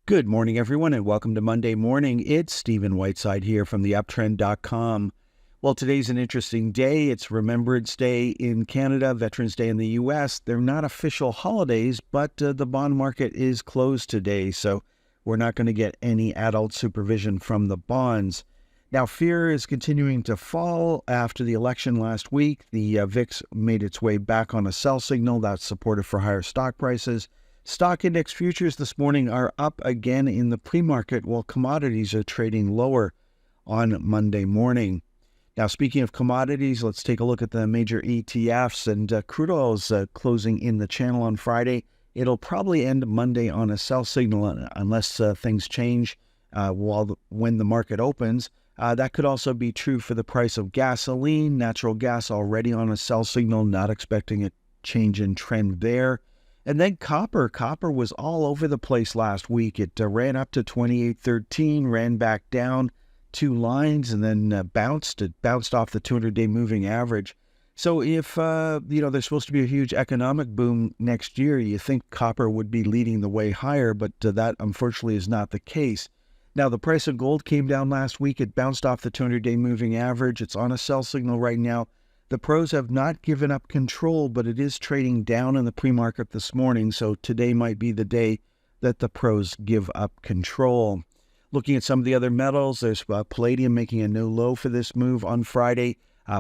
Good morning, everyone, and welcome to Monday Morning. It's Stephen Whiteside here from theuptrend.com. Well, today's an interesting day. It's Remembrance Day in Canada, Veterans Day in the U.S. They're not official holidays, but the bond market is closed today, so we're not going to get any adult supervision from the bonds. Now, fear is continuing to fall after the election last week. The VIX made its way back on a sell signal that's supportive for higher stock prices. Stock index futures this morning are up again in the pre-market, while commodities are trading lower on Monday morning. Now, speaking of commodities, let's take a look at the major ETFs. And crude oil is closing in the channel on Friday. It'll probably end Monday on a sell signal unless things change when the market opens. That could also be true for the price of gasoline. Natural gas already on a sell signal, not expecting a change in trend there. And then copper. Copper was all over the place last week. It ran up to 28.13, ran back down 2 lines, and then bounced. It bounced off the 200-day moving average. So if, there's supposed to be a huge economic boom next year, you think copper would be leading the way higher, but that unfortunately is not the case. Now, the price of gold came down last week. It bounced off the 200-day moving average. It's on a sell signal right now. The pros have not given up control, but it is trading down in the pre-market this morning, so today might be the day that the pros give up control. Looking at some of the other metals, there's palladium making a new low for this move on Friday,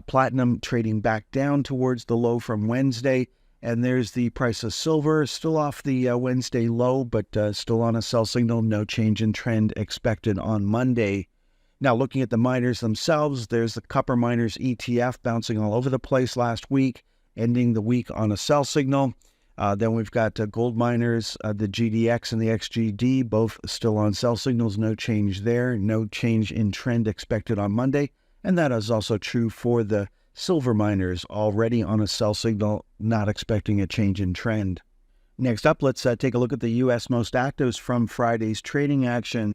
platinum trading back down towards the low from Wednesday, and there's the price of silver, still off the Wednesday low, but still on a sell signal, no change in trend expected on Monday. Now, looking at the miners themselves, there's the copper miners ETF bouncing all over the place last week, ending the week on a sell signal. Then we've got gold miners, the GDX and the XGD, both still on sell signals, no change there, no change in trend expected on Monday. And that is also true for the silver miners, already on a sell signal, not expecting a change in trend. Next up, let's take a look at the U.S. most actives from Friday's trading action.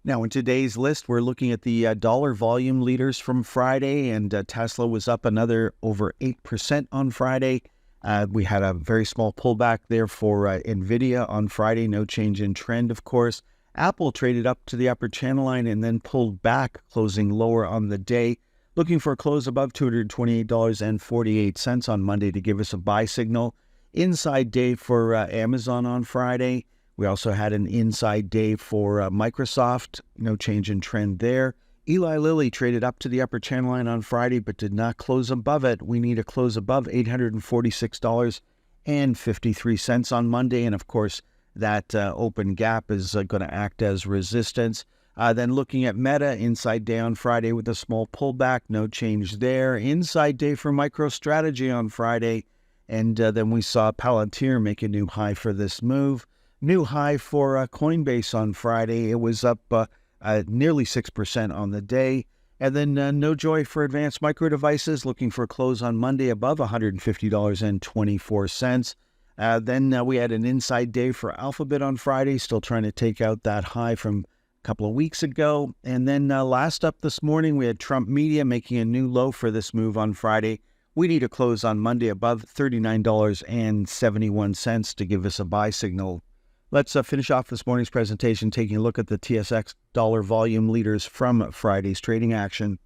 Now, in today's list, we're looking at the dollar volume leaders from Friday, and Tesla was up another over 8% on Friday. We had a very small pullback there for NVIDIA on Friday, no change in trend, of course. Apple traded up to the upper channel line and then pulled back, closing lower on the day, looking for a close above $228.48 on Monday to give us a buy signal. Inside day for Amazon on Friday. We also had an inside day for Microsoft, no change in trend there. Eli Lilly traded up to the upper channel line on Friday, but did not close above it. We need a close above $846.53 on Monday, and of course, that open gap is going to act as resistance. Then looking at Meta, inside day on Friday with a small pullback, no change there. Inside day for MicroStrategy on Friday, and then we saw Palantir make a new high for this move. New high for Coinbase on Friday. It was up nearly 6% on the day. And then no joy for Advanced Micro Devices, looking for a close on Monday above $150.24. Then we had an inside day for Alphabet on Friday, still trying to take out that high from a couple of weeks ago. And then last up this morning, we had Trump Media making a new low for this move on Friday. We need a close on Monday above $39.71 to give us a buy signal. Let's finish off this morning's presentation taking a look at the TSX dollar volume leaders from Friday's trading action.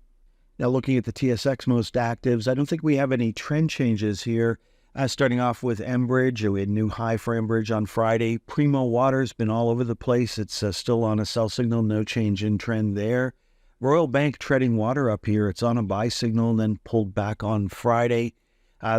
Now, looking at the TSX most actives, I don't think we have any trend changes here. Starting off with Enbridge, we had a new high for Enbridge on Friday. Primo Water's been all over the place. It's still on a sell signal, no change in trend there. Royal Bank treading water up here. It's on a buy signal and then pulled back on Friday.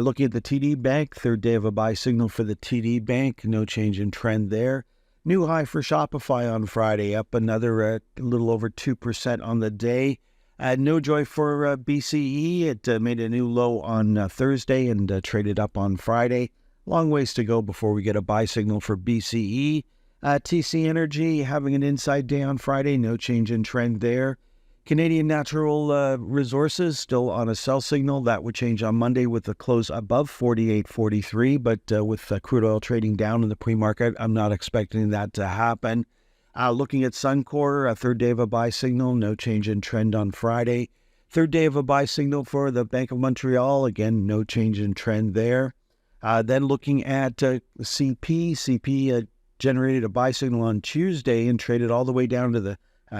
Looking at the TD Bank, third day of a buy signal for the TD Bank, no change in trend there. New high for Shopify on Friday, up another little over 2% on the day. No joy for BCE. It made a new low on Thursday and traded up on Friday. Long ways to go before we get a buy signal for BCE. TC Energy having an inside day on Friday, no change in trend there. Canadian Natural Resources still on a sell signal. That would change on Monday with a close above 48.43, but with crude oil trading down in the pre-market, I'm not expecting that to happen. Looking at Suncor, a third day of a buy signal, no change in trend on Friday. Third day of a buy signal for the Bank of Montreal, again, no change in trend there. Then looking at CP generated a buy signal on Tuesday and traded all the way down to the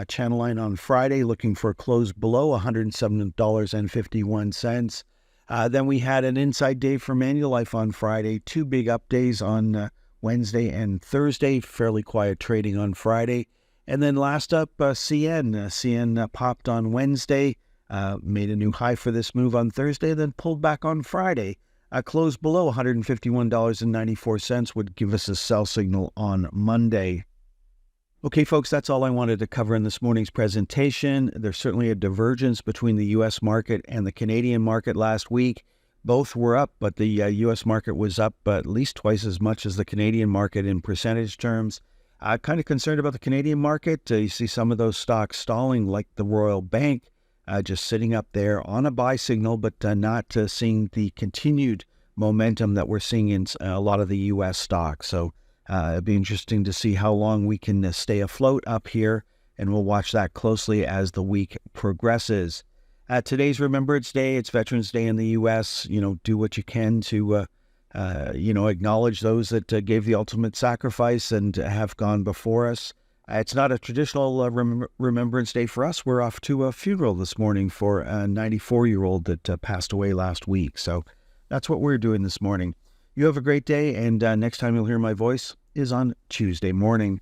channel line on Friday, looking for a close below $107.51. Then we had an inside day for Manulife on Friday, two big up days on Wednesday and Thursday, fairly quiet trading on Friday. And then last up, CN. CN popped on Wednesday, made a new high for this move on Thursday, then pulled back on Friday. Closed below $151.94 would give us a sell signal on Monday. Okay, folks, that's all I wanted to cover in this morning's presentation. There's certainly a divergence between the U.S. market and the Canadian market last week. Both were up, but the U.S. market was up at least twice as much as the Canadian market in percentage terms. Kind of concerned about the Canadian market. You see some of those stocks stalling, like the Royal Bank, just sitting up there on a buy signal, but not seeing the continued momentum that we're seeing in a lot of the U.S. stocks. So it'd be interesting to see how long we can stay afloat up here, and we'll watch that closely as the week progresses. Today's Remembrance Day. It's Veterans Day in the U.S. Do what you can to acknowledge those that gave the ultimate sacrifice and have gone before us. It's not a traditional Remembrance Day for us. We're off to a funeral this morning for a 94-year-old that passed away last week. So that's what we're doing this morning. You have a great day, and next time you'll hear my voice is on Tuesday morning.